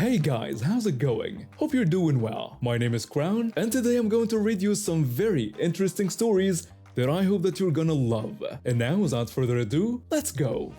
Hey guys, how's it going? Hope you're doing well. My name is Crown, and today I'm going to read you some very interesting stories that I hope that you're gonna love. And now, without further ado, let's go!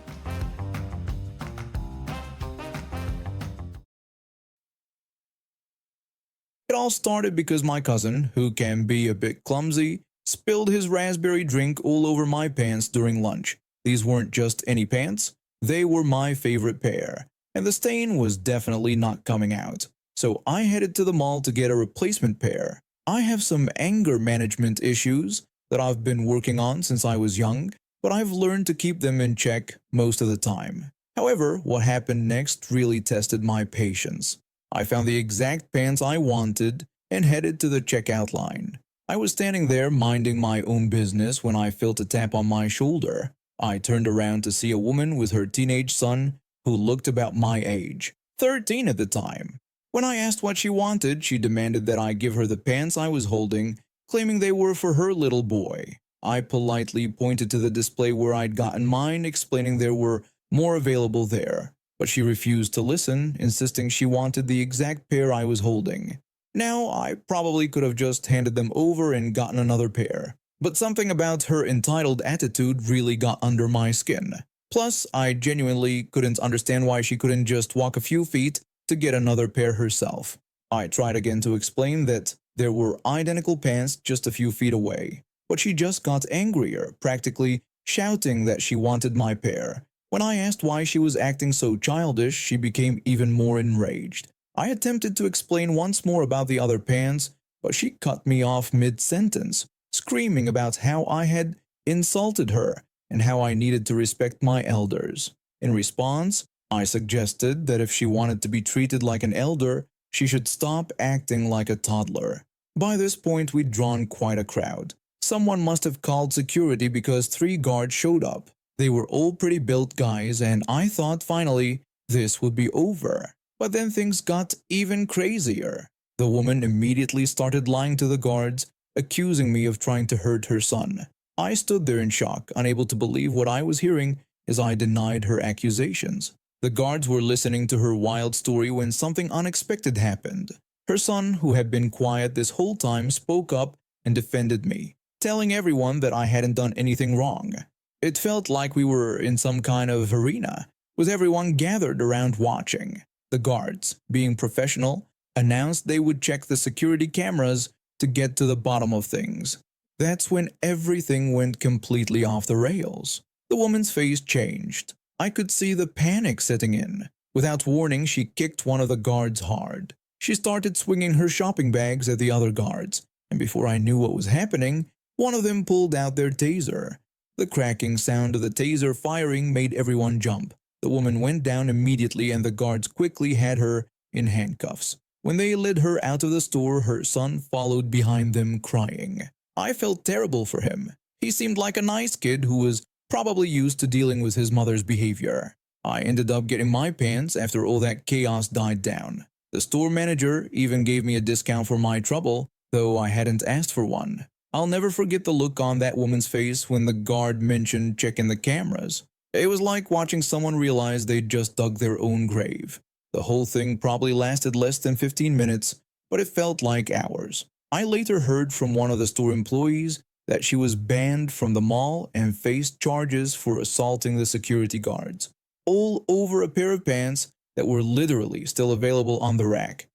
It all started because my cousin, who can be a bit clumsy, spilled his raspberry drink all over my pants during lunch. These weren't just any pants, they were my favorite pair, and the stain was definitely not coming out. So I headed to the mall to get a replacement pair. I have some anger management issues that I've been working on since I was young, but I've learned to keep them in check most of the time. However, what happened next really tested my patience. I found the exact pants I wanted and headed to the checkout line. I was standing there minding my own business when I felt a tap on my shoulder. I turned around to see a woman with her teenage son who looked about my age, 13 at the time. When I asked what she wanted, she demanded that I give her the pants I was holding, claiming they were for her little boy. I politely pointed to the display where I'd gotten mine, explaining there were more available there. But she refused to listen, insisting she wanted the exact pair I was holding. Now, I probably could have just handed them over and gotten another pair, but something about her entitled attitude really got under my skin. Plus, I genuinely couldn't understand why she couldn't just walk a few feet to get another pair herself. I tried again to explain that there were identical pants just a few feet away, but she just got angrier, practically shouting that she wanted my pair. When I asked why she was acting so childish, she became even more enraged. I attempted to explain once more about the other pants, but she cut me off mid-sentence, screaming about how I had insulted her and how I needed to respect my elders. In response, I suggested that if she wanted to be treated like an elder, she should stop acting like a toddler. By this point, we'd drawn quite a crowd. Someone must have called security because 3 guards showed up. They were all pretty built guys, and I thought finally this would be over. But then things got even crazier. The woman immediately started lying to the guards, accusing me of trying to hurt her son. I stood there in shock, unable to believe what I was hearing as I denied her accusations. The guards were listening to her wild story when something unexpected happened. Her son, who had been quiet this whole time, spoke up and defended me, telling everyone that I hadn't done anything wrong. It felt like we were in some kind of arena, with everyone gathered around watching. The guards, being professional, announced they would check the security cameras to get to the bottom of things. That's when everything went completely off the rails. The woman's face changed. I could see the panic setting in. Without warning, she kicked one of the guards hard. She started swinging her shopping bags at the other guards, and before I knew what was happening, one of them pulled out their taser. The cracking sound of the taser firing made everyone jump. The woman went down immediately and the guards quickly had her in handcuffs. When they led her out of the store, her son followed behind them crying. I felt terrible for him. He seemed like a nice kid who was probably used to dealing with his mother's behavior. I ended up getting my pants after all that chaos died down. The store manager even gave me a discount for my trouble, though I hadn't asked for one. I'll never forget the look on that woman's face when the guard mentioned checking the cameras. It was like watching someone realize they'd just dug their own grave. The whole thing probably lasted less than 15 minutes, but it felt like hours. I later heard from one of the store employees that she was banned from the mall and faced charges for assaulting the security guards, all over a pair of pants that were literally still available on the rack.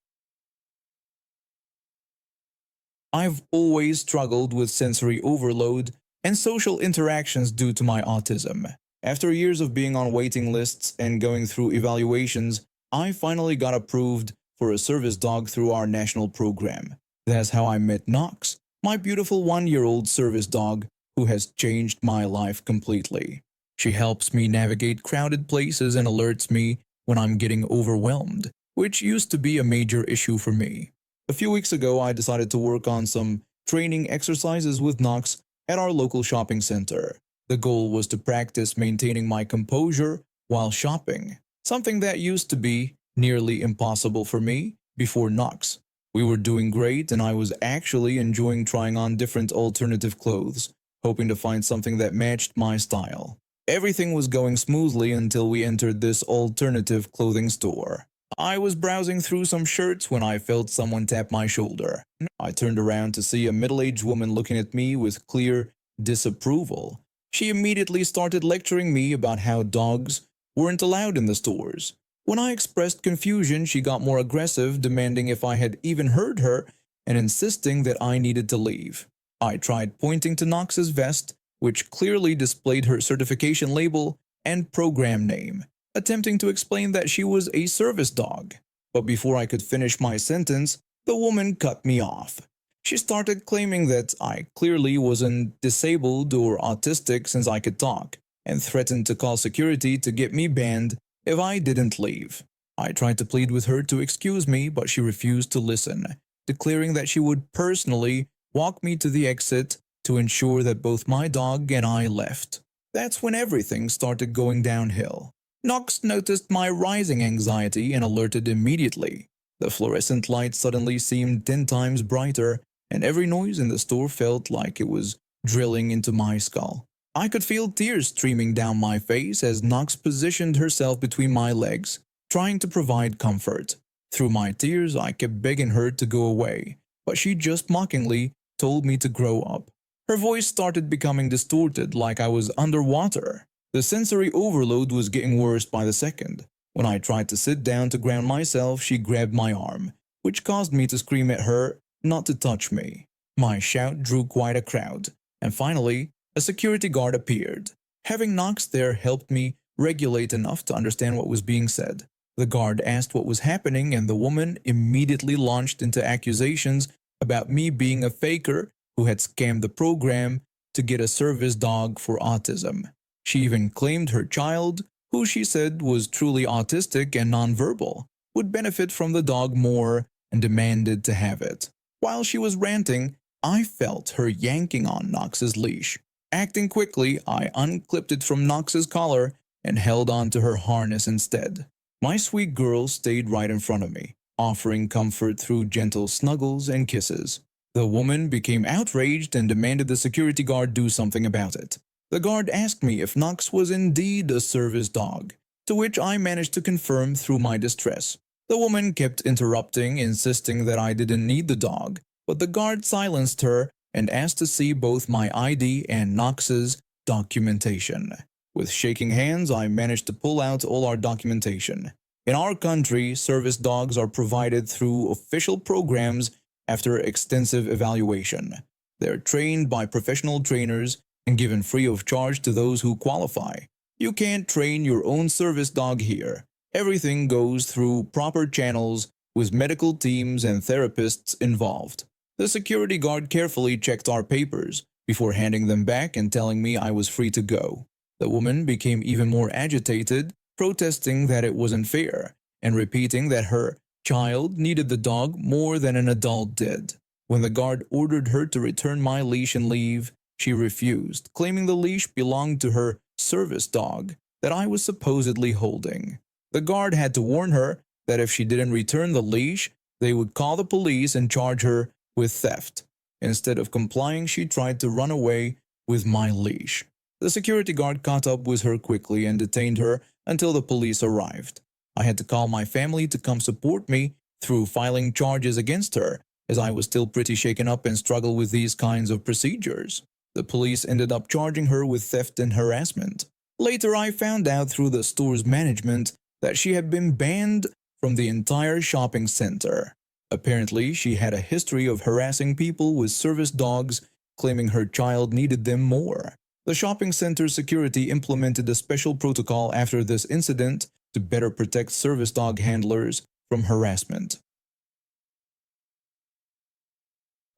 I've always struggled with sensory overload and social interactions due to my autism. After years of being on waiting lists and going through evaluations, I finally got approved for a service dog through our national program. That's how I met Knox, my beautiful 1-year-old service dog who has changed my life completely. She helps me navigate crowded places and alerts me when I'm getting overwhelmed, which used to be a major issue for me. A few weeks ago, I decided to work on some training exercises with Knox at our local shopping center. The goal was to practice maintaining my composure while shopping, something that used to be nearly impossible for me before Knox. We were doing great and I was actually enjoying trying on different alternative clothes, hoping to find something that matched my style. Everything was going smoothly until we entered this alternative clothing store. I was browsing through some shirts when I felt someone tap my shoulder. I turned around to see a middle-aged woman looking at me with clear disapproval. She immediately started lecturing me about how dogs weren't allowed in the stores. When I expressed confusion, she got more aggressive, demanding if I had even heard her and insisting that I needed to leave. I tried pointing to Knox's vest, which clearly displayed her certification label and program name, attempting to explain that she was a service dog. But before I could finish my sentence, the woman cut me off. She started claiming that I clearly wasn't disabled or autistic since I could talk, and threatened to call security to get me banned if I didn't leave. I tried to plead with her to excuse me, but she refused to listen, declaring that she would personally walk me to the exit to ensure that both my dog and I left. That's when everything started going downhill. Knox noticed my rising anxiety and alerted immediately. The fluorescent light suddenly seemed 10 times brighter, and every noise in the store felt like it was drilling into my skull. I could feel tears streaming down my face as Knox positioned herself between my legs, trying to provide comfort. Through my tears, I kept begging her to go away, but she just mockingly told me to grow up. Her voice started becoming distorted, like I was underwater. The sensory overload was getting worse by the second. When I tried to sit down to ground myself, she grabbed my arm, which caused me to scream at her not to touch me. My shout drew quite a crowd, and finally, a security guard appeared. Having Knox there helped me regulate enough to understand what was being said. The guard asked what was happening, and the woman immediately launched into accusations about me being a faker who had scammed the program to get a service dog for autism. She even claimed her child, who she said was truly autistic and nonverbal, would benefit from the dog more and demanded to have it. While she was ranting, I felt her yanking on Knox's leash. Acting quickly, I unclipped it from Knox's collar and held on to her harness instead. My sweet girl stayed right in front of me, offering comfort through gentle snuggles and kisses. The woman became outraged and demanded the security guard do something about it. The guard asked me if Knox was indeed a service dog, to which I managed to confirm through my distress. The woman kept interrupting, insisting that I didn't need the dog, but the guard silenced her and asked to see both my ID and Knox's documentation. With shaking hands, I managed to pull out all our documentation. In our country, service dogs are provided through official programs after extensive evaluation. They're trained by professional trainers and given free of charge to those who qualify. You can't train your own service dog here. Everything goes through proper channels with medical teams and therapists involved. The security guard carefully checked our papers before handing them back and telling me I was free to go. The woman became even more agitated, protesting that it wasn't fair and repeating that her child needed the dog more than an adult did. When the guard ordered her to return my leash and leave, she refused, claiming the leash belonged to her service dog that I was supposedly holding. The guard had to warn her that if she didn't return the leash, they would call the police and charge her with theft. Instead of complying, she tried to run away with my leash. The security guard caught up with her quickly and detained her until the police arrived. I had to call my family to come support me through filing charges against her, as I was still pretty shaken up and struggled with these kinds of procedures. The police ended up charging her with theft and harassment. Later, I found out through the store's management that she had been banned from the entire shopping center. Apparently, she had a history of harassing people with service dogs, claiming her child needed them more. The shopping center's security implemented a special protocol after this incident to better protect service dog handlers from harassment.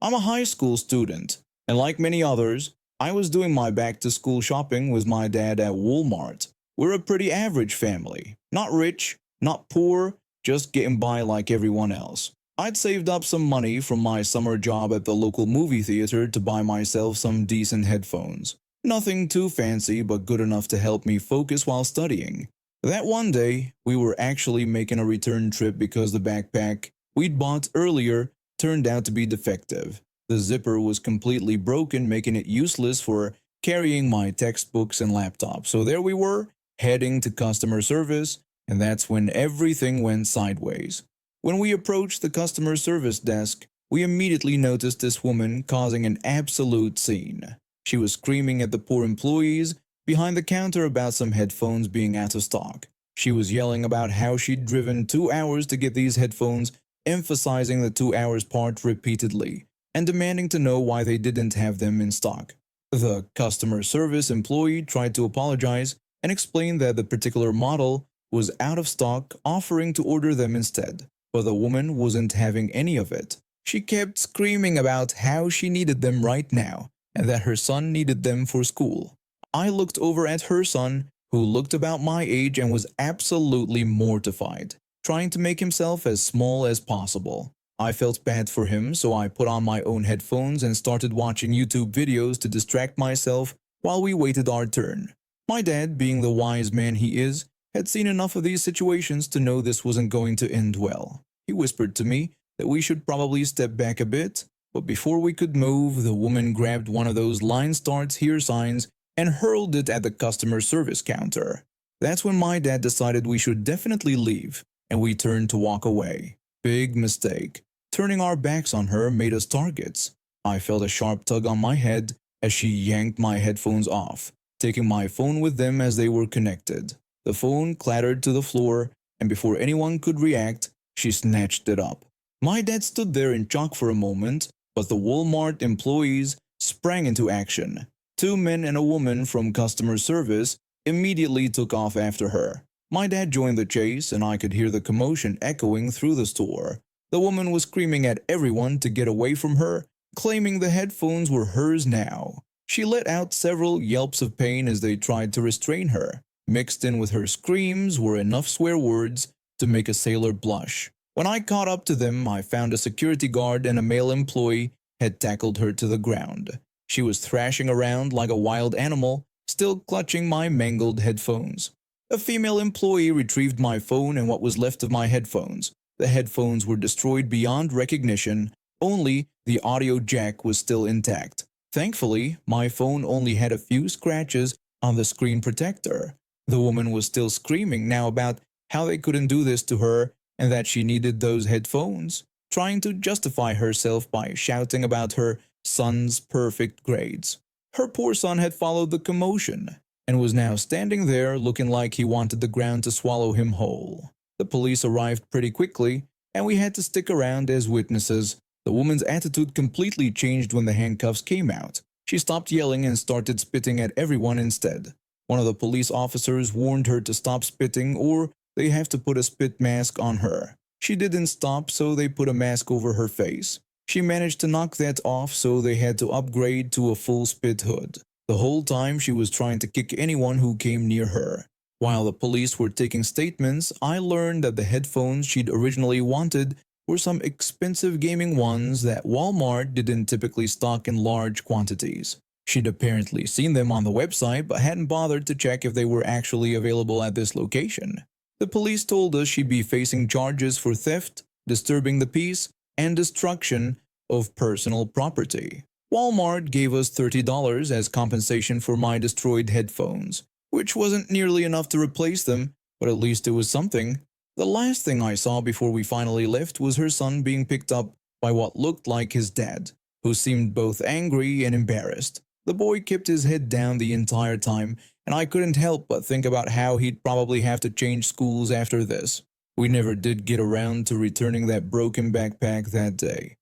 I'm a high school student, and like many others, I was doing my back-to-school shopping with my dad at Walmart. We're a pretty average family. Not rich, not poor, just getting by like everyone else. I'd saved up some money from my summer job at the local movie theater to buy myself some decent headphones. Nothing too fancy, but good enough to help me focus while studying. That one day, we were actually making a return trip because the backpack we'd bought earlier turned out to be defective. The zipper was completely broken, making it useless for carrying my textbooks and laptop. So there we were, heading to customer service and that's when everything went sideways. When we approached the customer service desk, we immediately noticed this woman causing an absolute scene. She was screaming at the poor employees behind the counter about some headphones being out of stock. She was yelling about how she'd driven 2 hours to get these headphones, emphasizing the 2 hours part repeatedly, and demanding to know why they didn't have them in stock. The customer service employee tried to apologize and explain that the particular model was out of stock, offering to order them instead, but the woman wasn't having any of it. She kept screaming about how she needed them right now and that her son needed them for school. I looked over at her son, who looked about my age and was absolutely mortified, trying to make himself as small as possible. I felt bad for him, so I put on my own headphones and started watching YouTube videos to distract myself while we waited our turn. My dad, being the wise man he is, had seen enough of these situations to know this wasn't going to end well. He whispered to me that we should probably step back a bit, but before we could move, the woman grabbed one of those "line starts here" signs and hurled it at the customer service counter. That's when my dad decided we should definitely leave, and we turned to walk away. Big mistake. Turning our backs on her made us targets. I felt a sharp tug on my head as she yanked my headphones off, taking my phone with them as they were connected. The phone clattered to the floor, and before anyone could react, she snatched it up. My dad stood there in shock for a moment, but the Walmart employees sprang into action. 2 men and a woman from customer service immediately took off after her. My dad joined the chase, and I could hear the commotion echoing through the store. The woman was screaming at everyone to get away from her, claiming the headphones were hers now. She let out several yelps of pain as they tried to restrain her. Mixed in with her screams were enough swear words to make a sailor blush. When I caught up to them, I found a security guard and a male employee had tackled her to the ground. She was thrashing around like a wild animal, still clutching my mangled headphones. A female employee retrieved my phone and what was left of my headphones. The headphones were destroyed beyond recognition, only the audio jack was still intact. Thankfully, my phone only had a few scratches on the screen protector. The woman was still screaming now about how they couldn't do this to her and that she needed those headphones, trying to justify herself by shouting about her son's perfect grades. Her poor son had followed the commotion and was now standing there looking like he wanted the ground to swallow him whole. The police arrived pretty quickly, and we had to stick around as witnesses. The woman's attitude completely changed when the handcuffs came out. She stopped yelling and started spitting at everyone instead. One of the police officers warned her to stop spitting or they have to put a spit mask on her. She didn't stop, so they put a mask over her face. She managed to knock that off, so they had to upgrade to a full spit hood. The whole time she was trying to kick anyone who came near her. While the police were taking statements, I learned that the headphones she'd originally wanted were some expensive gaming ones that Walmart didn't typically stock in large quantities. She'd apparently seen them on the website but hadn't bothered to check if they were actually available at this location. The police told us she'd be facing charges for theft, disturbing the peace, and destruction of personal property. Walmart gave us $30 as compensation for my destroyed headphones, which wasn't nearly enough to replace them, but at least it was something. The last thing I saw before we finally left was her son being picked up by what looked like his dad, who seemed both angry and embarrassed. The boy kept his head down the entire time, and I couldn't help but think about how he'd probably have to change schools after this. We never did get around to returning that broken backpack that day.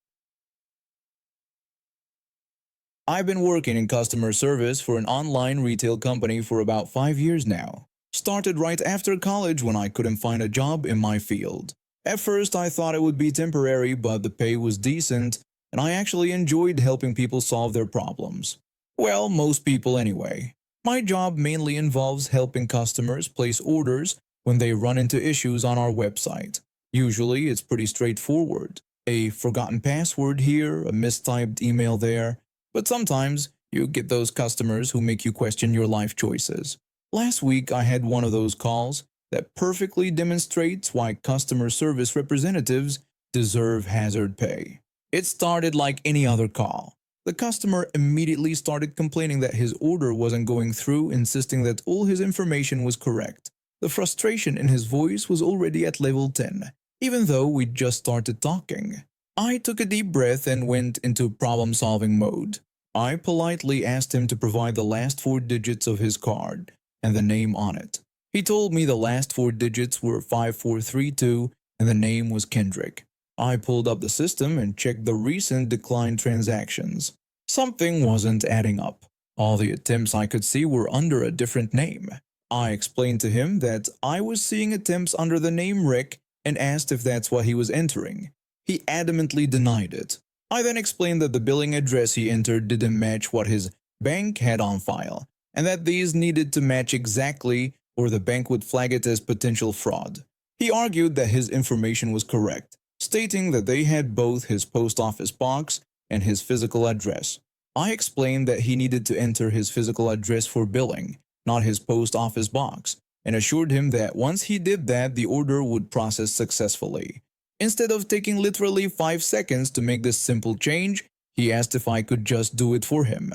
I've been working in customer service for an online retail company for about 5 years now. Started right after college when I couldn't find a job in my field. At first I thought it would be temporary, but the pay was decent and I actually enjoyed helping people solve their problems. Well, most people anyway. My job mainly involves helping customers place orders when they run into issues on our website. Usually it's pretty straightforward. A forgotten password here, a mistyped email there. But sometimes you get those customers who make you question your life choices. Last week I had one of those calls that perfectly demonstrates why customer service representatives deserve hazard pay. It started like any other call. The customer immediately started complaining that his order wasn't going through, insisting that all his information was correct. The frustration in his voice was already at level 10, even though we'd just started talking. I took a deep breath and went into problem-solving mode. I politely asked him to provide the last 4 digits of his card and the name on it. He told me the last 4 digits were 5432 and the name was Kendrick. I pulled up the system and checked the recent declined transactions. Something wasn't adding up. All the attempts I could see were under a different name. I explained to him that I was seeing attempts under the name Rick and asked if that's what he was entering. He adamantly denied it. I then explained that the billing address he entered didn't match what his bank had on file, and that these needed to match exactly or the bank would flag it as potential fraud. He argued that his information was correct, stating that they had both his post office box and his physical address. I explained that he needed to enter his physical address for billing, not his post office box, and assured him that once he did that, the order would process successfully. Instead of taking literally 5 seconds to make this simple change, he asked if I could just do it for him.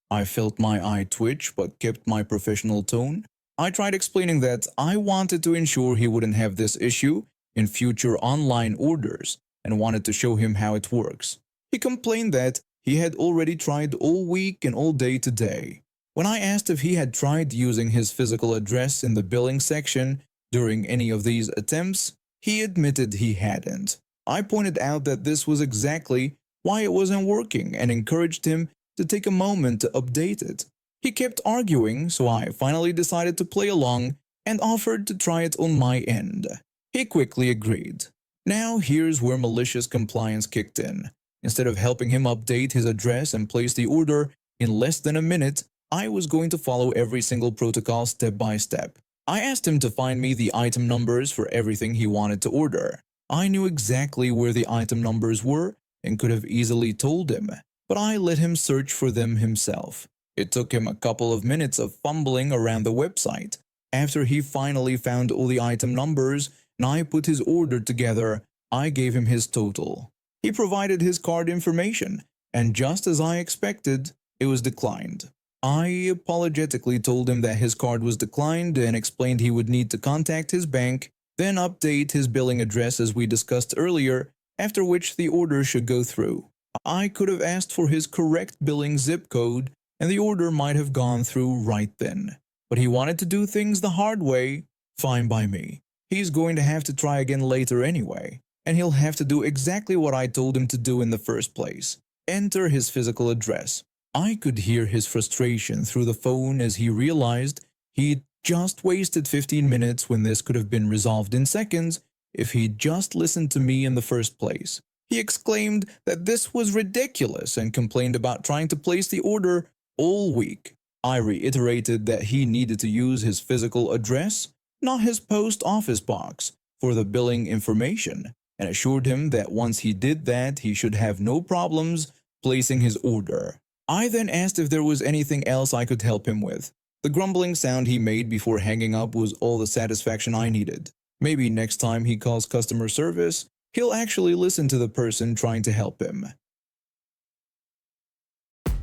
I felt my eye twitch but kept my professional tone. I tried explaining that I wanted to ensure he wouldn't have this issue in future online orders and wanted to show him how it works. He complained that he had already tried all week and all day today. When I asked if he had tried using his physical address in the billing section during any of these attempts, he admitted he hadn't. I pointed out that this was exactly why it wasn't working and encouraged him to take a moment to update it. He kept arguing, so I finally decided to play along and offered to try it on my end. He quickly agreed. Now here's where malicious compliance kicked in. Instead of helping him update his address and place the order in less than a minute, I was going to follow every single protocol step by step. I asked him to find me the item numbers for everything he wanted to order. I knew exactly where the item numbers were and could have easily told him, but I let him search for them himself. It took him a couple of minutes of fumbling around the website. After he finally found all the item numbers and I put his order together, I gave him his total. He provided his card information, and just as I expected, it was declined. I apologetically told him that his card was declined and explained he would need to contact his bank, then update his billing address as we discussed earlier, after which the order should go through. I could have asked for his correct billing zip code and the order might have gone through right then. But he wanted to do things the hard way. Fine by me. He's going to have to try again later anyway, and he'll have to do exactly what I told him to do in the first place. Enter his physical address. I could hear his frustration through the phone as he realized he'd just wasted 15 minutes when this could have been resolved in seconds if he'd just listened to me in the first place. He exclaimed that this was ridiculous and complained about trying to place the order all week. I reiterated that he needed to use his physical address, not his post office box, for the billing information, and assured him that once he did that, he should have no problems placing his order. I then asked if there was anything else I could help him with. The grumbling sound he made before hanging up was all the satisfaction I needed. Maybe next time he calls customer service, he'll actually listen to the person trying to help him.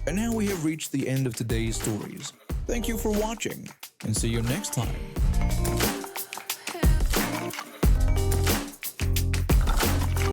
And now we have reached the end of today's stories. Thank you for watching, and see you next time.